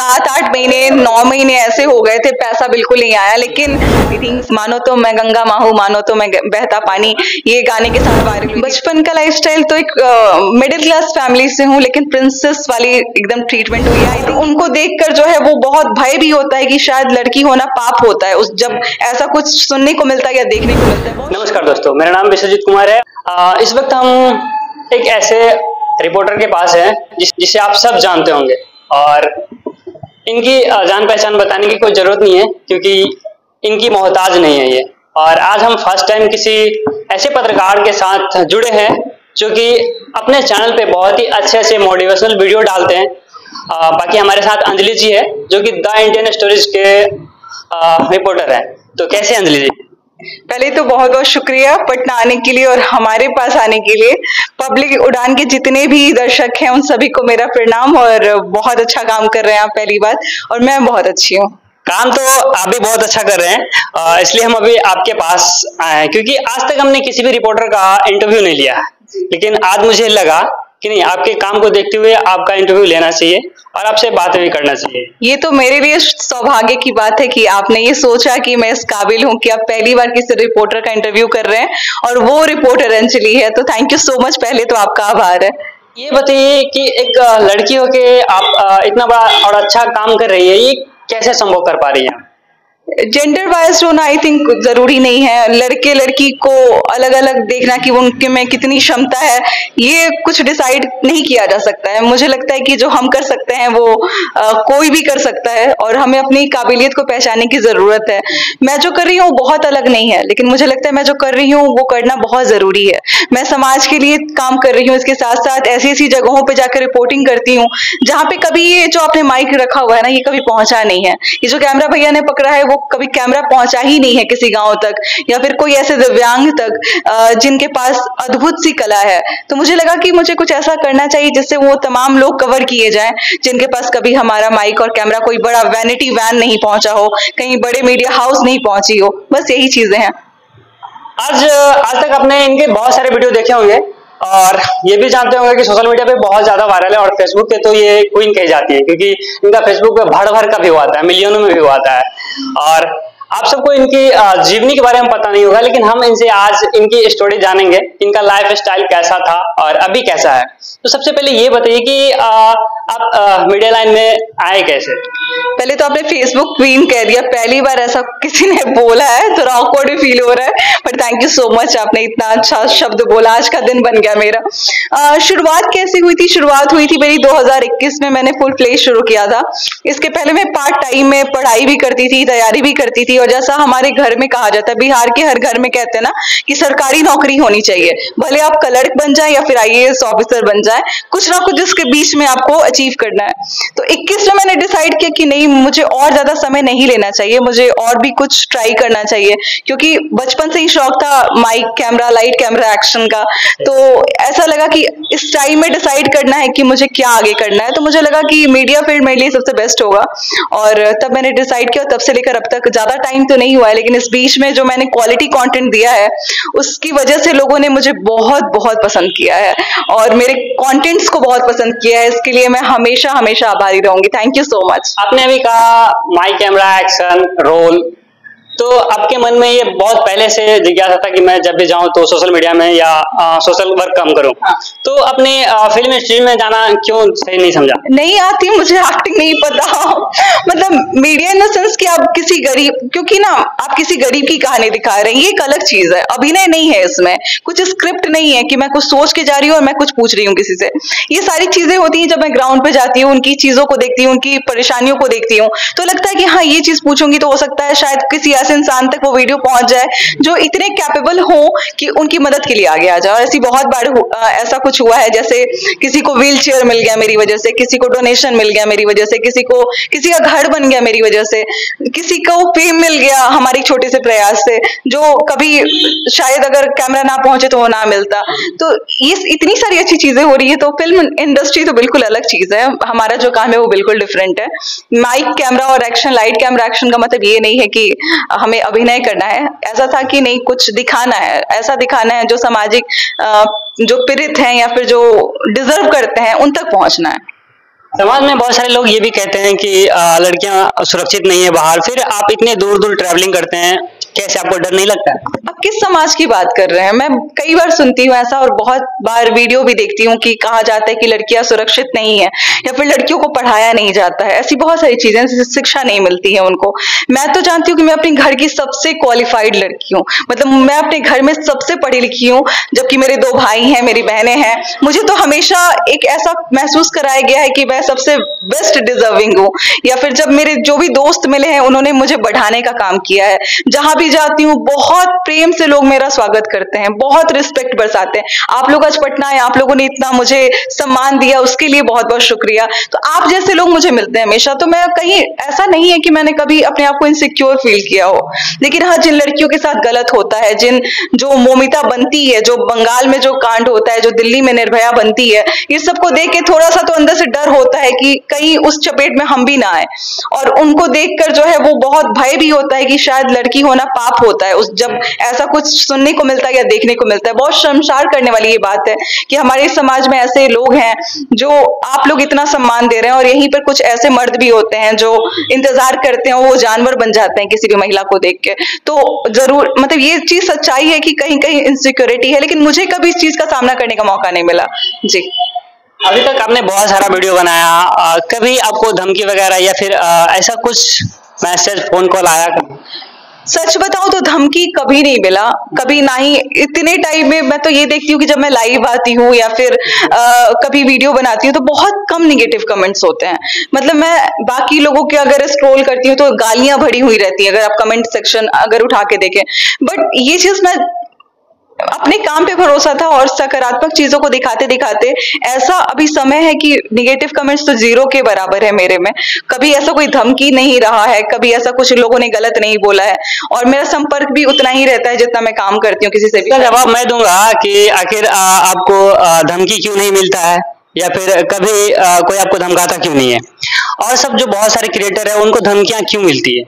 7-8 महीने 9 महीने ऐसे हो गए थे, पैसा बिल्कुल नहीं आया। लेकिन मानो तो मैं गंगा माहू, मानो तो मैं बहता पानी, ये गाने के साथ वायरल हुई। बचपन का लाइफस्टाइल तो एक मिडिल क्लास फैमिली से हूँ, लेकिन प्रिंसेस वाली एकदम ट्रीटमेंट हुई है। तो उनको देखकर जो है वो बहुत भय भी होता है कि शायद लड़की होना पाप होता है, उस जब ऐसा कुछ सुनने को मिलता है या देखने को मिलता है। नमस्कार दोस्तों, मेरा नाम विश्वजीत कुमार है। इस वक्त हम एक ऐसे रिपोर्टर के पास हैं जिसे आप सब जानते होंगे, और इनकी जान पहचान बताने की कोई जरूरत नहीं है क्योंकि इनकी मोहताज नहीं है ये। और आज हम फर्स्ट टाइम किसी ऐसे पत्रकार के साथ जुड़े हैं जो कि अपने चैनल पे बहुत ही अच्छे मोटिवेशनल वीडियो डालते हैं। बाकी हमारे साथ अंजलि जी है जो कि द इंडियन स्टोरीज के रिपोर्टर हैं। तो कैसे अंजलि जी? पहले तो बहुत बहुत शुक्रिया पटना आने के लिए और हमारे पास आने के लिए। पब्लिक उड़ान के जितने भी दर्शक हैं उन सभी को मेरा प्रणाम, और बहुत अच्छा काम कर रहे हैं आप पहली बार, और मैं बहुत अच्छी हूँ। काम तो आप भी बहुत अच्छा कर रहे हैं, इसलिए हम अभी आपके पास आए हैं क्योंकि आज तक हमने किसी भी रिपोर्टर का इंटरव्यू नहीं लिया, लेकिन आज मुझे लगा कि नहीं, आपके काम को देखते हुए आपका इंटरव्यू लेना चाहिए और आपसे बात भी करना चाहिए। ये तो मेरे लिए सौभाग्य की बात है कि आपने ये सोचा कि मैं इस काबिल हूँ कि आप पहली बार किसी रिपोर्टर का इंटरव्यू कर रहे हैं, और वो रिपोर्टर अंजलि है। तो थैंक यू सो मच, पहले तो आपका आभार है। ये बताइए कि एक लड़की होके आप इतना बड़ा और अच्छा काम कर रही है, ये कैसे संभव कर पा रही है? जेंडर बायस्ड होना आई थिंक जरूरी नहीं है। लड़के लड़की को अलग अलग देखना कि उनके में कितनी क्षमता है, ये कुछ डिसाइड नहीं किया जा सकता है। मुझे लगता है कि जो हम कर सकते हैं वो कोई भी कर सकता है, और हमें अपनी काबिलियत को पहचानने की जरूरत है। मैं जो कर रही हूँ बहुत अलग नहीं है, लेकिन मुझे लगता है मैं जो कर रही हूँ वो करना बहुत जरूरी है। मैं समाज के लिए काम कर रही हूँ, इसके साथ साथ ऐसी ऐसी जगहों पर जाकर रिपोर्टिंग करती हूँ जहाँ पे कभी ये जो आपने माइक रखा हुआ है ना, ये कभी पहुंचा नहीं है। ये जो कैमरा भैया ने पकड़ा है वो कभी कैमरा पहुंचा ही नहीं है किसी गांव तक, या फिर कोई ऐसे दिव्यांग तक जिनके पास अद्भुत सी कला है। तो मुझे लगा कि मुझे कुछ ऐसा करना चाहिए जिससे वो तमाम लोग कवर किए जाएं जिनके पास कभी हमारा माइक और कैमरा, कोई बड़ा वैनिटी वैन नहीं पहुंचा हो, कहीं बड़े मीडिया हाउस नहीं पहुंची हो। बस यही चीजें हैं। आज तक आपने इनके बहुत सारे वीडियो देखे होंगे और ये भी जानते होंगे कि सोशल मीडिया पे बहुत ज्यादा वायरल है, और फेसबुक पे तो ये क्वीन कही जाती है क्योंकि इनका फेसबुक पे भर भर का व्यू आता है, मिलियनों में व्यू आता है। और आप सबको इनकी जीवनी के बारे में पता नहीं होगा, लेकिन हम इनसे आज इनकी स्टोरी जानेंगे, इनका लाइफ स्टाइल कैसा था और अभी कैसा है। तो सबसे पहले ये बताइए कि आप मीडिया लाइन में आए कैसे? पहले तो आपने फेसबुक क्वीन कह दिया, पहली बार ऐसा किसी ने बोला है, थोड़ा ऑकवर्ड भी फील हो रहा है, पर थैंक यू सो मच, आपने इतना अच्छा शब्द बोला, आज का दिन बन गया मेरा। शुरुआत कैसे हुई थी? शुरुआत हुई थी मेरी 2021 में, मैंने फुल प्ले शुरू किया था। इसके पहले मैं पार्ट टाइम में पढ़ाई भी करती थी, तैयारी भी करती थी, और जैसा हमारे घर में कहा जाता है, बिहार के हर घर में कहते हैं ना कि सरकारी नौकरी होनी चाहिए, भले आप क्लर्क बन जाए या फिर IAS ऑफिसर बन जाए, कुछ ना कुछ इसके बीच में आपको अचीव करना है। तो 21 में मैंने डिसाइड किया कि नहीं, मुझे और ज्यादा समय नहीं लेना चाहिए, मुझे और भी कुछ ट्राई करना चाहिए, क्योंकि बचपन से ही शौक था mic, camera, light, camera, action का। तो ऐसा लगा कि इस टाइम में डिसाइड करना है कि मुझे क्या आगे करना है, तो मुझे लगा कि मीडिया फील्ड मेरे लिए सबसे बेस्ट होगा, और तब मैंने डिसाइड किया। तब से लेकर अब तक ज्यादा टाइम तो नहीं हुआ है, लेकिन इस बीच में जो मैंने क्वालिटी कंटेंट दिया है उसकी वजह से लोगों ने मुझे बहुत बहुत पसंद किया है और मेरे कंटेंट्स को बहुत पसंद किया है। इसके लिए मैं हमेशा हमेशा आभारी रहूंगी। Thank you so much. आपने अभी कहा माई कैमरा, एक्शन, रोल, तो आपके मन में ये बहुत पहले से जिज्ञासा था कि मैं जब भी जाऊं तो सोशल मीडिया में या सोशल वर्क कम करूं। तो अपने फिल्म इंडस्ट्री में जाना क्यों सही नहीं समझा? नहीं आती मुझे, एक्टिंग नहीं पता। मतलब मीडिया इन द सेंस कि आप किसी गरीब, क्योंकि ना आप किसी गरीब की कहानी दिखा रहे हैं, ये एक अलग चीज है। अभिनय नहीं है इसमें, कुछ स्क्रिप्ट नहीं है कि मैं कुछ सोच के जा रही हूँ और मैं कुछ पूछ रही हूँ किसी से। ये सारी चीजें होती हैं जब मैं ग्राउंड पे जाती हूँ, उनकी चीजों को देखती हूँ, उनकी परेशानियों को देखती हूँ, तो लगता है कि हाँ, ये चीज पूछूंगी तो हो सकता है शायद किसी ऐसे इंसान तक वो वीडियो पहुंच जाए जो इतने कैपेबल हो कि उनकी मदद के लिए आगे आ जाए। ऐसी बहुत बार ऐसा कुछ हुआ है, जैसे किसी को व्हील चेयर मिल गया मेरी वजह से, किसी को डोनेशन मिल गया मेरी वजह से, किसी का घर बन गया मेरी वजह से, किसी को फेम मिल गया हमारे छोटे से प्रयास से, जो कभी शायद अगर कैमरा ना पहुंचे तो वो ना मिलता। तो ये इतनी सारी अच्छी चीजें हो रही है। तो फिल्म इंडस्ट्री तो बिल्कुल अलग चीज है, हमारा जो काम है वो बिल्कुल डिफरेंट है। माइक, कैमरा और एक्शन, लाइट, कैमरा, एक्शन का मतलब ये नहीं है कि हमें अभिनय करना है। ऐसा था कि नहीं, कुछ दिखाना है, ऐसा दिखाना है जो सामाजिक जो पीड़ित हैं या फिर जो डिजर्व करते हैं उन तक पहुंचना है। समाज में बहुत सारे लोग ये भी कहते हैं कि लड़कियां सुरक्षित नहीं है बाहर, फिर आप इतने दूर दूर ट्रैवलिंग करते हैं, कैसे आपको डर नहीं लगता? अब किस समाज की बात कर रहे हैं? मैं कई बार सुनती हूँ ऐसा, और बहुत बार वीडियो भी देखती हूँ कि कहा जाता है कि लड़कियां सुरक्षित नहीं है, या फिर लड़कियों को पढ़ाया नहीं जाता है। ऐसी बहुत सारी चीजें, शिक्षा नहीं मिलती है उनको। मैं तो जानती हूँ कि मैं अपने घर की सबसे क्वालिफाइड लड़की हूँ, मतलब मैं अपने घर में सबसे पढ़ी लिखी हूँ, जबकि मेरे 2 भाई हैं, मेरी बहनें हैं। मुझे तो हमेशा एक ऐसा महसूस कराया गया है कि मैं सबसे बेस्ट डिजर्विंग हूँ, या फिर जब मेरे जो भी दोस्त मिले हैं उन्होंने मुझे बढ़ाने का काम किया है। जहां भी जाती हूँ बहुत प्रेम से लोग मेरा स्वागत करते हैं, बहुत रिस्पेक्ट बरसाते हैं। आप लोग आज पटना आए, आप लोगों ने इतना मुझे सम्मान दिया, उसके लिए बहुत बहुत शुक्रिया। तो आप जैसे लोग मुझे मिलते हैं हमेशा, तो मैं कहीं ऐसा नहीं है कि मैंने कभी अपने आप को इनसिक्योर फील किया हो। लेकिन हाँ, जिन लड़कियों के साथ गलत होता है, जो मोमिता बनती है, जो बंगाल में जो कांड होता है, जो दिल्ली में निर्भया बनती है, ये सबको देख के थोड़ा सा तो अंदर से डर होता है कि कहीं उस चपेट में हम भी ना आए। और उनको देखकर जो है वो बहुत भय भी होता है कि शायद लड़की होना पाप होता है। उस जब ऐसा कुछ सुनने को मिलता है या देखने को मिलता है, बहुत शर्मसार करने वाली ये बात है कि हमारे समाज में ऐसे लोग हैं जो आप लोग इतना सम्मान दे रहे हैं, और यहीं पर कुछ ऐसे मर्द भी होते हैं जो इंतजार करते हैं, वो जानवर बन जाते हैं किसी भी महिला को देख के। तो जरूर मतलब ये चीज सच्चाई है कि कहीं कहीं इनसिक्योरिटी है, लेकिन मुझे कभी इस चीज का सामना करने का मौका नहीं मिला। जी। अभी तक आपने बहुत सारा वीडियो बनाया, कभी आपको धमकी वगैरह या फिर ऐसा कुछ मैसेज, फोन कॉल आया? सच बताऊं तो धमकी कभी नहीं मिला, कभी ना ही। इतने टाइम में मैं तो ये देखती हूँ कि जब मैं लाइव आती हूँ या फिर कभी वीडियो बनाती हूँ तो बहुत कम निगेटिव कमेंट्स होते हैं। मतलब मैं बाकी लोगों के अगर स्क्रॉल करती हूँ तो गालियां भरी हुई रहती है, अगर आप कमेंट सेक्शन अगर उठा के देखें। बट ये चीज मैं अपने काम पे भरोसा था और सकारात्मक चीजों को दिखाते दिखाते ऐसा अभी समय है कि निगेटिव कमेंट्स तो 0 के बराबर है मेरे में। कभी ऐसा कोई धमकी नहीं रहा है, कभी ऐसा कुछ लोगों ने गलत नहीं बोला है, और मेरा संपर्क भी उतना ही रहता है जितना मैं काम करती हूँ किसी से भी। जवाब मैं दूंगा कि आखिर आपको धमकी क्यों नहीं मिलता है, या फिर कभी कोई आपको धमकाता क्यों नहीं है, और सब जो बहुत सारे क्रिएटर है उनको धमकियां क्यों मिलती है?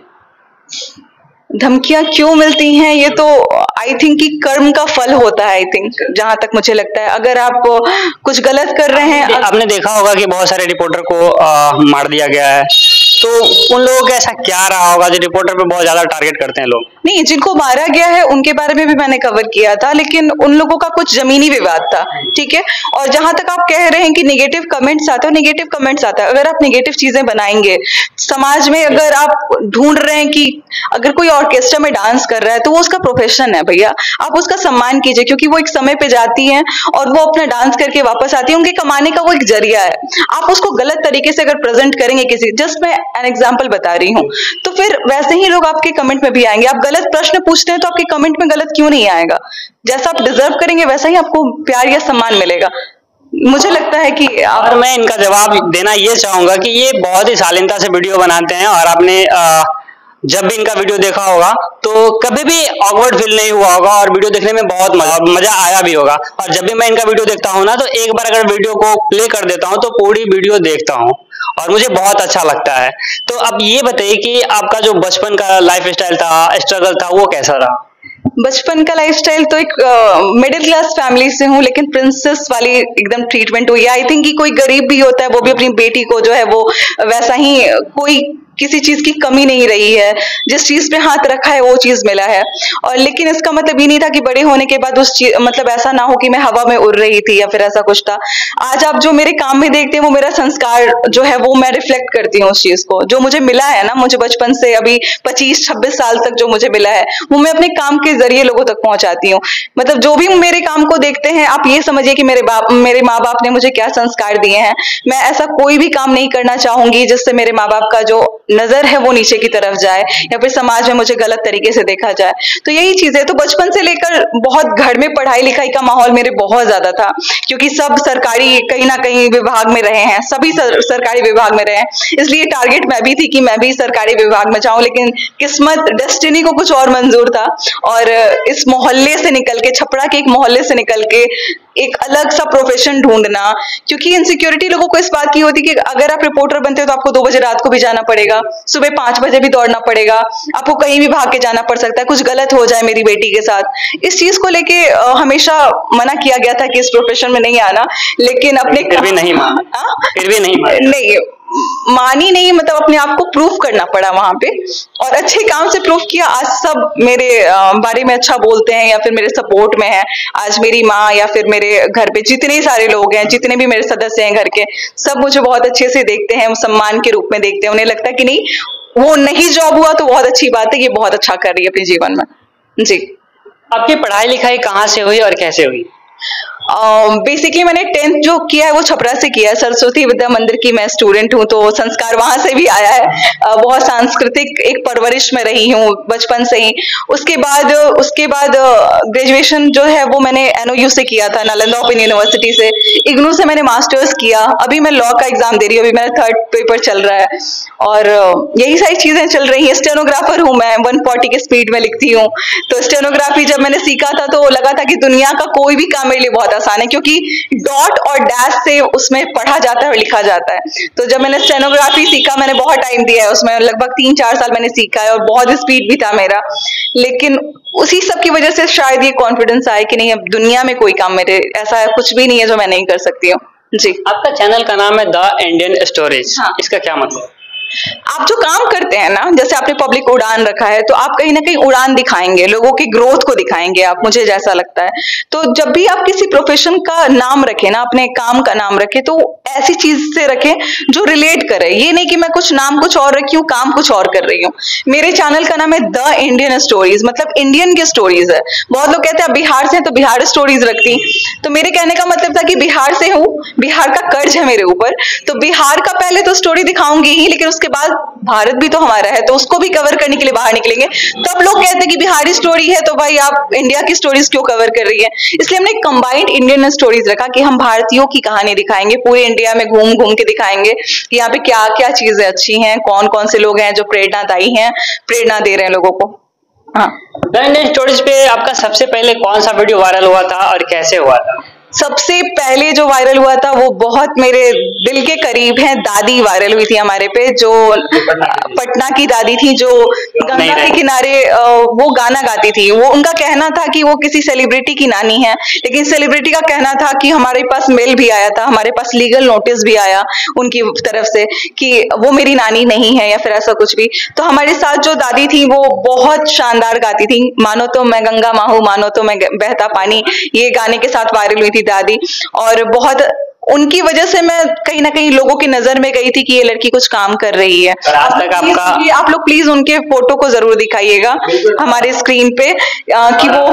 धमकियां क्यों मिलती हैं, ये तो आई थिंक कि कर्म का फल होता है। आई थिंक जहां तक मुझे लगता है, अगर आप कुछ गलत कर रहे हैं। आपने देखा होगा कि बहुत सारे रिपोर्टर को मार दिया गया है, तो उन लोगों का ऐसा क्या रहा होगा जो रिपोर्टर पे बहुत ज्यादा टारगेट करते हैं लोग? नहीं, जिनको मारा गया है उनके बारे में भी मैंने कवर किया था, लेकिन उन लोगों का कुछ जमीनी विवाद था, ठीक है। और जहां तक आप कह रहे हैं कि नेगेटिव कमेंट्स आते हैं, नेगेटिव कमेंट्स आता है। अगर आप नेगेटिव चीजें बनाएंगे समाज में, अगर आप ढूंढ रहे हैं कि अगर कोई ऑर्केस्ट्रा में डांस कर रहा है तो वो उसका प्रोफेशन है भैया, आप उसका सम्मान कीजिए, क्योंकि वो एक समय पे जाती हैं और वो अपना डांस करके वापस आती है, उनके कमाने का वो एक जरिया है। आप उसको गलत तरीके से अगर प्रेजेंट करेंगे किसी, जस्ट मैं एन एग्जाम्पल बता रही हूँ, तो फिर वैसे ही लोग आपके कमेंट में भी आएंगे। आप गलत प्रश्न पूछते हैं तो आपके कमेंट में गलत क्यों नहीं आएगा? जैसा आप डिजर्व करेंगे वैसा ही आपको प्यार या सम्मान मिलेगा। मुझे लगता है कि और मैं इनका जवाब देना ये चाहूंगा कि ये बहुत ही शालीनता से वीडियो बनाते हैं, और आपने जब भी इनका वीडियो देखा होगा तो कभी भी ऑकवर्ड फील नहीं हुआ होगा, और वीडियो देखने में बहुत मजा आया भी होगा। और जब भी मैं इनका वीडियो देखता हूँ ना, तो एक बार अगर वीडियो को प्ले कर देता हूँ तो पूरी वीडियो देखता हूँ और मुझे बहुत अच्छा लगता है। तो अब ये बताइए कि आपका जो बचपन का लाइफ स्टाइल था, स्ट्रगल था, वो कैसा रहा? बचपन का लाइफस्टाइल तो एक मिडिल क्लास फैमिली से हूँ, लेकिन प्रिंसेस वाली एकदम ट्रीटमेंट हुई है। आई थिंक कि कोई गरीब भी होता है वो भी अपनी बेटी को जो है वो वैसा ही, कोई किसी चीज की कमी नहीं रही है, जिस चीज पे हाथ रखा है वो चीज मिला है। और लेकिन इसका मतलब ये नहीं था कि बड़े होने के बाद उस चीज, मतलब ऐसा ना हो कि मैं हवा में उड़ रही थी या फिर ऐसा कुछ था। आज आप जो मेरे काम में देखते हैं वो मेरा संस्कार जो है वो मैं रिफ्लेक्ट करती हूँ उस चीज को, जो मुझे मिला है ना, मुझे बचपन से अभी 25-26 साल तक जो मुझे मिला है वो मैं अपने काम के जरिए लोगों तक पहुंचाती हूँ। मतलब जो भी मेरे काम को देखते हैं, आप ये समझिए कि मेरे माँ बाप ने मुझे क्या संस्कार दिए हैं। मैं ऐसा कोई भी काम नहीं करना चाहूंगी जिससे मेरे माँ बाप का जो नजर है वो नीचे की तरफ जाए या फिर समाज में मुझे गलत तरीके से देखा जाए। तो यही चीज है। तो बचपन से लेकर बहुत घर में पढ़ाई लिखाई का माहौल मेरे बहुत ज्यादा था, क्योंकि सब सरकारी कहीं ना कहीं विभाग में रहे हैं, सभी सरकारी विभाग में रहे हैं, इसलिए टारगेट मैं भी थी कि मैं भी सरकारी विभाग में जाऊं। लेकिन किस्मत, डेस्टिनी को कुछ और मंजूर था, और इस मोहल्ले से निकल के, छपरा के एक मोहल्ले से निकल के एक अलग सा प्रोफेशन ढूंढना, क्योंकि इनसिक्योरिटी लोगों को इस बात की होती कि अगर आप रिपोर्टर बनते हो तो आपको 2 बजे रात को भी जाना पड़ेगा, पड़ेगा, सुबह 5 बजे भी दौड़ना पड़ेगा, आपको कहीं भी भाग के जाना पड़ सकता है, कुछ गलत हो जाए मेरी बेटी के साथ। इस चीज को लेके हमेशा मना किया गया था कि इस प्रोफेशन में नहीं आना, लेकिन अपने फिर भी नहीं माना, फिर भी नहीं माना। नहीं मानी नहीं, मतलब अपने आप को प्रूफ करना पड़ा वहां पे, और अच्छे काम से प्रूफ किया। आज सब मेरे बारे में अच्छा बोलते हैं या फिर मेरे सपोर्ट में है। आज मेरी माँ या फिर मेरे घर पे जितने सारे लोग हैं, जितने भी मेरे सदस्य हैं घर के, सब मुझे बहुत अच्छे से देखते हैं, सम्मान के रूप में देखते हैं। उन्हें लगता है कि नहीं, वो नहीं जॉब हुआ तो बहुत अच्छी बात है, ये बहुत अच्छा कर रही है अपने जीवन में। जी। आपकी पढ़ाई लिखाई कहाँ से हुई और कैसे हुई? बेसिकली मैंने 10th जो किया है वो छपरा से किया है। सरस्वती विद्या मंदिर की मैं स्टूडेंट हूँ, तो संस्कार वहां से भी आया है। बहुत सांस्कृतिक एक परवरिश में रही हूँ बचपन से ही। उसके बाद ग्रेजुएशन जो है वो मैंने NOU से किया था, नालंदा ओपन यूनिवर्सिटी से। इग्नू से मैंने मास्टर्स किया। अभी मैं लॉ का एग्जाम दे रही हूँ, अभी मेरा 3rd पेपर चल रहा है, और यही सारी चीजें चल रही हैं। स्टेनोग्राफर हूँ मैं, 140 के स्पीड में लिखती हूँ। तो स्टेनोग्राफी जब मैंने सीखा था तो लगा था कि दुनिया का कोई भी काम मेरे लिए बहुत आसान है, क्योंकि डॉट और डैश से उसमें पढ़ा जाता है और लिखा जाता है। तो जब मैंने स्टेनोग्राफी सीखा, मैंने बहुत टाइम दिया है उसमें, लगभग 3-4 साल मैंने सीखा है, और बहुत स्पीड भी था मेरा। लेकिन उसी सब की वजह से शायद ये कॉन्फिडेंस आया कि नहीं, अब दुनिया में कोई काम मेरे ऐसा कुछ भी नहीं है जो मैं नहीं कर सकती हूँ। जी। आपका चैनल का नाम है द इंडियन स्टोरीज। हाँ। इसका क्या मतलब? आप जो काम करते हैं ना, जैसे आपने पब्लिक उड़ान रखा है, तो आप कहीं ना कहीं उड़ान दिखाएंगे, लोगों की ग्रोथ को दिखाएंगे आप, मुझे जैसा लगता है। तो जब भी आप किसी प्रोफेशन का नाम रखें ना, अपने काम का नाम रखें, तो ऐसी चीज से रखें जो रिलेट करे। ये नहीं कि मैं कुछ नाम कुछ और रखी हूँ, काम कुछ और कर रही हूँ। मेरे चैनल का नाम है द इंडियन स्टोरीज, मतलब इंडियन की स्टोरीज है। बहुत लोग कहते हैं बिहार से हैं तो बिहार स्टोरीज रखती, तो मेरे कहने का मतलब था कि बिहार से हूँ, बिहार का कर्ज है मेरे ऊपर, तो बिहार का पहले तो स्टोरी दिखाऊंगी ही, लेकिन उसके बाद भारत भी तो हमारा है, तो उसको भी कवर करने के लिए बाहर निकलेंगे। तब लोग कहते हैं कि बिहारी स्टोरी है तो भाई आप इंडिया की स्टोरीज क्यों कवर कर रही है। इसलिए हमने कंबाइंड इंडियन स्टोरीज रखा कि हम भारतीयों की कहानी दिखाएंगे, पूरे इंडिया में घूम घूम के दिखाएंगे कि यहाँ पे क्या क्या चीजें अच्छी हैं, कौन कौन से लोग हैं जो प्रेरणादायी हैं, प्रेरणा दे रहे हैं लोगों को। हाँ। द इंडियन स्टोरीज पे आपका सबसे पहले कौन सा वीडियो वायरल हुआ था और कैसे हुआ था? सबसे पहले जो वायरल हुआ था वो बहुत मेरे दिल के करीब है। दादी वायरल हुई थी हमारे पे, जो पटना की दादी थी, जो गंगा के किनारे वो गाना गाती थी। वो उनका कहना था कि वो किसी सेलिब्रिटी की नानी है, लेकिन सेलिब्रिटी का कहना था कि हमारे पास मेल भी आया था, हमारे पास लीगल नोटिस भी आया उनकी तरफ से कि वो मेरी नानी नहीं है या फिर ऐसा कुछ भी। तो हमारे साथ जो दादी थी वो बहुत शानदार गाती थी। मानो तो मैं गंगा माँ हूँ, मानो तो मैं बहता पानी, ये गाने के साथ वायरल हुई थी दादी। और बहुत उनकी वजह से मैं कहीं ना कहीं लोगों की नजर में गई थी कि ये लड़की कुछ काम कर रही है। आप लोग प्लीज उनके फोटो को जरूर दिखाइएगा हमारे स्क्रीन पे, कि वो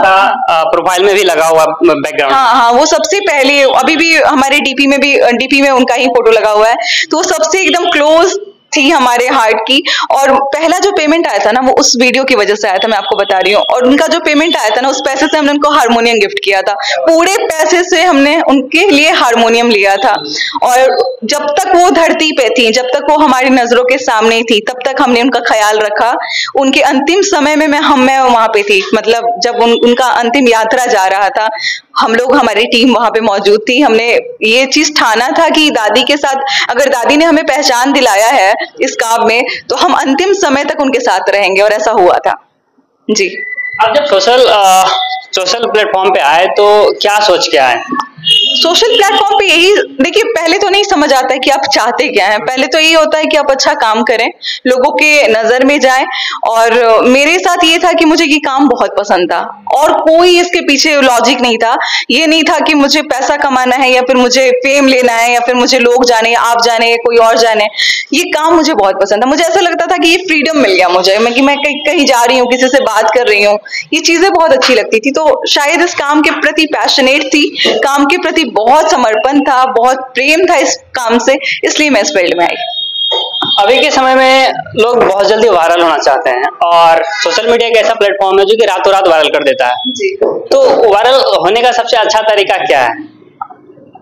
प्रोफाइल में भी लगा हुआ बैकग्राउंड। हाँ, वो सबसे पहले, अभी भी हमारे डीपी में उनका ही फोटो लगा हुआ है। तो वो सबसे एकदम क्लोज थी हमारे हार्ट की। और पहला जो पेमेंट आया था ना, वो उस वीडियो की वजह से आया था, मैं आपको बता रही हूँ। और उनका जो पेमेंट आया था ना, उस पैसे से हमने उनको हारमोनियम गिफ्ट किया था। पूरे पैसे से हमने उनके लिए हारमोनियम लिया था। और जब तक वो धरती पे थी, जब तक वो हमारी नजरों के सामने थी, तब तक हमने उनका ख्याल रखा। उनके अंतिम समय में मैं वहां पे थी, मतलब जब उनका अंतिम यात्रा जा रहा था, हम लोग, हमारी टीम वहां पे मौजूद थी। हमने ये चीज ठाना था कि दादी के साथ, अगर दादी ने हमें पहचान दिलाया है इस काम में, तो हम अंतिम समय तक उनके साथ रहेंगे, और ऐसा हुआ था। जी। आप जब सोशल प्लेटफॉर्म पे आए तो क्या सोच के आए? सोशल प्लेटफॉर्म पे यही देखिए, पहले तो नहीं समझ आता है कि आप चाहते क्या हैं। पहले तो यही होता है कि आप अच्छा काम करें, लोगों के नजर में जाएं। और मेरे साथ ये था कि मुझे ये काम बहुत पसंद था, और कोई इसके पीछे लॉजिक नहीं था। ये नहीं था कि मुझे पैसा कमाना है, या फिर मुझे फेम लेना है, या फिर मुझे लोग जाने, आप जाने, कोई और जाने। ये काम मुझे बहुत पसंद था। मुझे ऐसा लगता था कि ये फ्रीडम मिल गया मुझे, मैं कहीं जा रही हूँ, किसी से बात कर रही हूँ, ये चीजें बहुत अच्छी लगती थी। तो शायद इस काम के प्रति पैशनेट थी, काम के प्रति बहुत समर्पण था, बहुत प्रेम था इस काम से, इसलिए मैं इस फील्ड में आई। अभी के समय में लोग बहुत जल्दी वायरल होना चाहते हैं, और सोशल मीडिया एक ऐसा प्लेटफॉर्म है जो कि रातों रात वायरल कर देता है। जी। तो वायरल होने का सबसे अच्छा तरीका क्या है?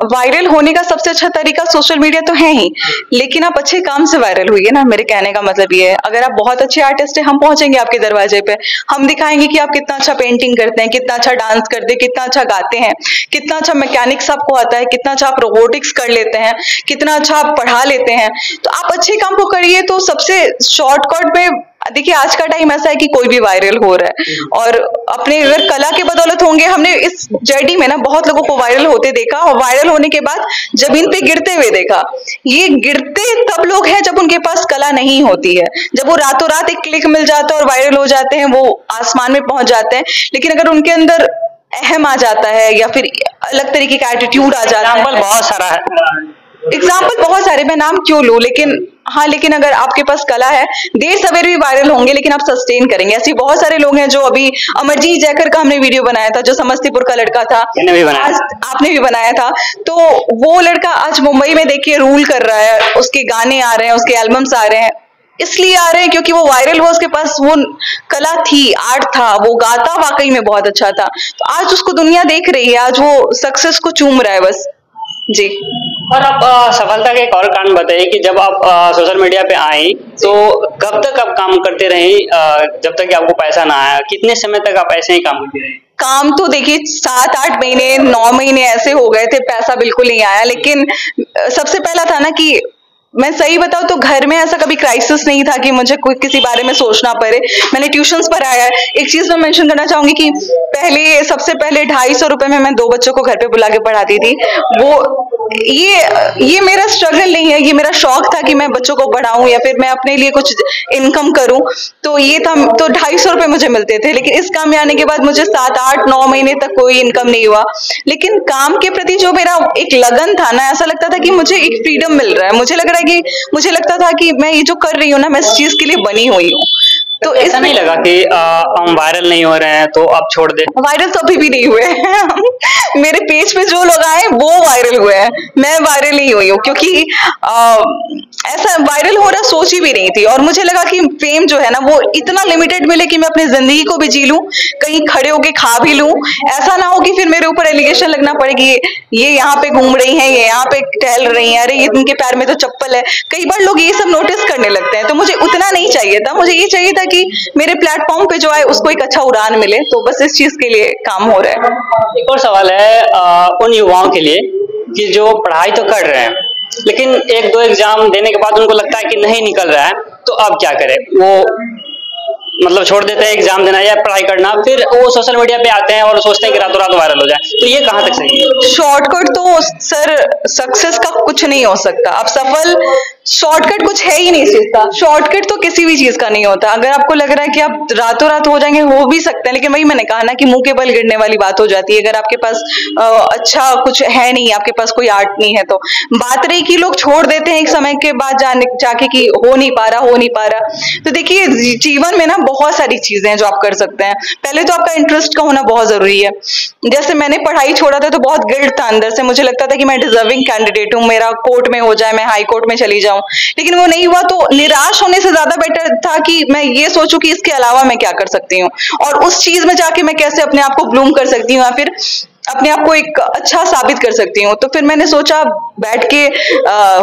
वायरल होने का सबसे अच्छा तरीका सोशल मीडिया तो है ही, लेकिन आप अच्छे काम से वायरल हुई है ना। मेरे कहने का मतलब ये है, अगर आप बहुत अच्छे आर्टिस्ट हैं, हम पहुंचेंगे आपके दरवाजे पे, हम दिखाएंगे कि आप कितना अच्छा पेंटिंग करते हैं, कितना अच्छा डांस करते हैं, कितना अच्छा गाते हैं, कितना अच्छा मैकेनिक्स आपको आता है, कितना अच्छा आप रोबोटिक्स कर लेते हैं, कितना अच्छा आप पढ़ा लेते हैं। तो आप अच्छे काम को करिए, तो सबसे शॉर्टकट में देखिए आज का टाइम ऐसा है कि कोई भी वायरल हो रहा है, और अपने अगर कला के बदौलत होंगे। हमने इस जर्नी में ना बहुत लोगों को वायरल होते देखा, और वायरल होने के बाद जमीन पे गिरते हुए देखा। ये गिरते तब लोग हैं जब उनके पास कला नहीं होती है, जब वो रातों रात एक क्लिक मिल जाता है और वायरल हो जाते हैं, वो आसमान में पहुंच जाते हैं। लेकिन अगर उनके अंदर अहम आ जाता है या फिर अलग तरीके का एटीट्यूड आ जाता है, बहुत सारा है, एग्जाम्पल बहुत सारे, मैं नाम क्यों लूं, लेकिन हाँ, लेकिन अगर आपके पास कला है, देर सवेर भी वायरल होंगे, लेकिन आप सस्टेन करेंगे। ऐसे बहुत सारे लोग हैं जो अभी अमरजीत जयकर का हमने वीडियो बनाया था, जो समस्तीपुर का लड़का था, आज आपने भी बनाया था, तो वो लड़का आज मुंबई में देखिए रूल कर रहा है। उसके गाने आ रहे हैं, उसके एल्बम्स आ रहे हैं, इसलिए आ रहे हैं क्योंकि वो वायरल हुआ, उसके पास वो कला थी, आर्ट था, वो गाता वाकई में बहुत अच्छा था। तो आज उसको दुनिया देख रही है, आज वो सक्सेस को चूम रहा है बस जी। और आप सफलता के एक और कारण बताइए कि जब आप सोशल मीडिया पे आई तो कब तक आप काम करते रही, जब तक कि आपको पैसा ना आया? कितने समय तक आप ऐसे ही काम करती रही? काम तो देखिए 7-8 महीने 9 महीने ऐसे हो गए थे, पैसा बिल्कुल नहीं आया। लेकिन सबसे पहला था ना कि मैं सही बताऊं तो घर में ऐसा कभी क्राइसिस नहीं था कि मुझे कोई किसी बारे में सोचना पड़े। मैंने ट्यूशंस पढ़ाया है। एक चीज मैं मेंशन करना चाहूंगी कि सबसे पहले 250 रुपए में मैं 2 बच्चों को घर पे बुला के पढ़ाती थी। वो ये मेरा स्ट्रगल नहीं है, ये मेरा शौक था कि मैं बच्चों को पढ़ाऊं या फिर मैं अपने लिए कुछ इनकम करूं। तो ये था, तो 250 रुपए मुझे मिलते थे। लेकिन इस काम में आने के बाद मुझे 7-8-9 महीने तक कोई इनकम नहीं हुआ। लेकिन काम के प्रति जो मेरा एक लगन था ना, ऐसा लगता था कि मुझे एक फ्रीडम मिल रहा है। मुझे लगता था कि मैं ये जो कर रही हूँ ना, मैं इस चीज के लिए बनी हुई हूँ। तो ऐसा नहीं लगा कि हम वायरल नहीं हो रहे हैं तो अब छोड़ दे? वायरल तो अभी भी नहीं हुए हैं मेरे पेज पे जो लोग आए वो वायरल हुए हैं, मैं वायरल नहीं हुई हूँ। क्योंकि ऐसा वायरल हो रहा सोची भी नहीं थी, और मुझे लगा कि फेम जो है ना वो इतना लिमिटेड मिले कि मैं अपनी जिंदगी को भी जी लूं, कहीं खड़े होके खा भी लूं। ऐसा ना हो कि फिर मेरे ऊपर एलिगेशन लगना पड़े कि ये यहाँ पे घूम रही हैं, ये यहाँ पे टहल रही हैं, अरे ये इनके पैर में तो चप्पल है। कई बार लोग ये सब नोटिस करने लगते हैं, तो मुझे उतना नहीं चाहिए था। मुझे ये चाहिए था कि मेरे प्लेटफॉर्म पे जो आए उसको एक अच्छा उड़ान मिले। तो बस इस चीज के लिए काम हो रहा है। एक और सवाल है उन युवाओं के लिए कि जो पढ़ाई तो कर रहे हैं लेकिन 1-2 एग्जाम देने के बाद उनको लगता है कि नहीं निकल रहा है, तो अब क्या करें? वो मतलब छोड़ देते हैं एग्जाम देना या पढ़ाई करना, फिर वो सोशल मीडिया पे आते हैं और सोचते हैं कि रातों रात वायरल हो जाए। तो ये कहाँ तक सही है? शॉर्टकट तो सर सक्सेस का कुछ नहीं हो सकता। अब सफल शॉर्टकट कुछ है ही नहीं सीखता। शॉर्टकट तो किसी भी चीज का नहीं होता। अगर आपको लग रहा है कि आप रातों रात हो जाएंगे, हो भी सकते हैं, लेकिन वही मैंने कहा ना कि मुंह के बल गिरने वाली बात हो जाती है। अगर आपके पास अच्छा कुछ है नहीं, आपके पास कोई आर्ट नहीं है, तो बात रही कि लोग छोड़ देते हैं एक समय के बाद जाके कि हो नहीं पा रहा। तो देखिए जीवन में ना बहुत सारी चीजें हैं जो आप कर सकते हैं। पहले तो आपका इंटरेस्ट का होना बहुत जरूरी है। जैसे मैंने पढ़ाई छोड़ा था तो बहुत गिल्ट था अंदर से, मुझे लगता था कि मैं डिजर्विंग कैंडिडेट हूँ, मेरा कोर्ट में हो जाए, मैं हाई कोर्ट में चली जाऊं, लेकिन वो नहीं हुआ। तो निराश होने से ज्यादा बेटर था कि मैं ये सोचूं कि इसके अलावा मैं क्या कर सकती हूँ, और उस चीज में जाके मैं कैसे अपने आप को ब्लूम कर सकती हूँ या फिर अपने आप को एक अच्छा साबित कर सकती हूँ। तो फिर मैंने सोचा, बैठ के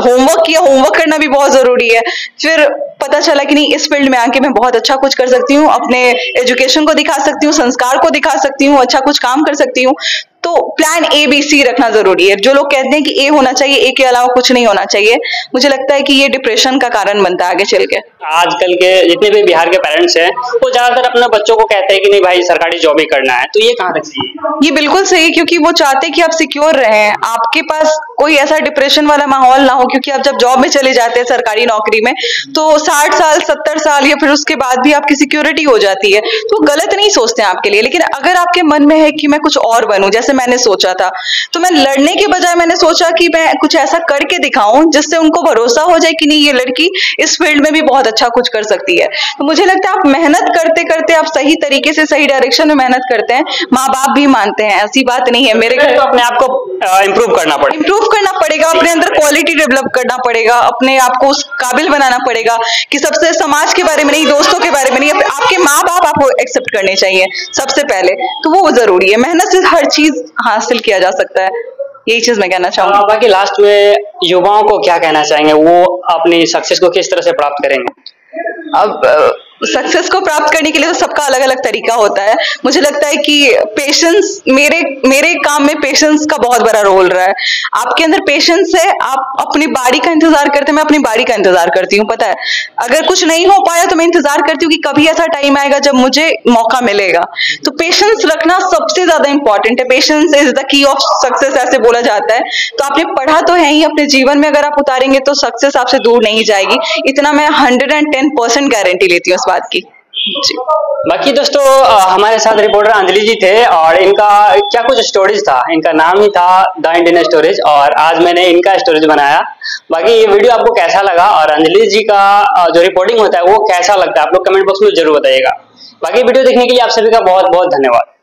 होमवर्क करना भी बहुत जरूरी है। फिर पता चला कि नहीं, इस फील्ड में आके मैं बहुत अच्छा कुछ कर सकती हूँ, अपने एजुकेशन को दिखा सकती हूँ, संस्कार को दिखा सकती हूँ, अच्छा कुछ काम कर सकती हूँ। तो प्लान ABC रखना जरूरी है। जो लोग कहते हैं कि ए होना चाहिए, ए के अलावा कुछ नहीं होना चाहिए, मुझे लगता है कि ये डिप्रेशन का कारण बनता है आगे चल के। आजकल के जितने भी बिहार के पेरेंट्स हैं वो ज्यादातर अपने बच्चों को कहते हैं कि नहीं भाई सरकारी जॉब ही करना है, तो ये कहाँ तक सही है? ये बिल्कुल सही है, क्योंकि वो चाहते हैं कि आप सिक्योर रहें, आपके पास कोई ऐसा डिप्रेशन वाला माहौल ना हो। क्योंकि आप जब जॉब में चले जाते हैं सरकारी नौकरी में, तो 60 साल 70 साल या फिर उसके बाद भी आपकी सिक्योरिटी हो जाती है। तो गलत नहीं सोचते हैं आपके लिए। लेकिन अगर आपके मन में है कि मैं कुछ और बनूं, जैसे मैंने सोचा था, तो मैं लड़ने के बजाय मैंने सोचा कि मैं कुछ ऐसा करके दिखाऊं जिससे उनको भरोसा हो जाए कि नहीं, ये लड़की इस फील्ड में भी बहुत अच्छा कुछ कर सकती है। तो मुझे लगता है आप मेहनत करते करते, आप सही तरीके से सही डायरेक्शन में मेहनत करते हैं, माँ बाप भी मानते हैं, ऐसी बात नहीं है। मेरे घर तो अपने आप को इम्प्रूव करना पड़ेगा, अपने अंदर क्वालिटी डेवलप करना पड़ेगा, अपने आप को उस काबिल बनाना पड़ेगा कि सबसे समाज के बारे में नहीं, दोस्तों के बारे में नहीं, आपके माँ बाप आपको एक्सेप्ट करने चाहिए सबसे पहले। तो वो जरूरी है, मेहनत से हर चीज हासिल किया जा सकता है। यही चीज मैं कहना चाहूंगी। बाकी लास्ट में युवाओं को क्या कहना चाहेंगे, वो अपनी सक्सेस को किस तरह से प्राप्त करेंगे? अब सक्सेस को प्राप्त करने के लिए तो सबका अलग अलग तरीका होता है। मुझे लगता है कि पेशेंस, मेरे काम में पेशेंस का बहुत बड़ा रोल रहा है। आपके अंदर पेशेंस है, आप अपनी बारी का इंतजार करते हैं, मैं अपनी बारी का इंतजार करती हूँ। पता है, अगर कुछ नहीं हो पाया तो मैं इंतजार करती हूँ कि कभी ऐसा टाइम आएगा जब मुझे मौका मिलेगा। तो पेशेंस रखना सबसे ज्यादा इंपॉर्टेंट है। Patience is the key of success ऐसे बोला जाता है। तो आपने पढ़ा तो है ही, अपने जीवन में अगर आप उतारेंगे तो सक्सेस आपसे दूर नहीं जाएगी। इतना मैं 110% गारंटी लेती हूँ इस बात की जी। बाकी दोस्तों, हमारे साथ रिपोर्टर अंजलि जी थे और इनका क्या कुछ स्टोरेज था, इनका नाम ही था द इंडियन स्टोरेज, और आज मैंने इनका स्टोरेज बनाया। बाकी ये वीडियो आपको कैसा लगा और अंजलि जी का जो रिपोर्टिंग होता है वो कैसा लगता है, आप लोग कमेंट बॉक्स में जरूर बताइएगा। बाकी वीडियो देखने के लिए आप सभी का बहुत बहुत धन्यवाद।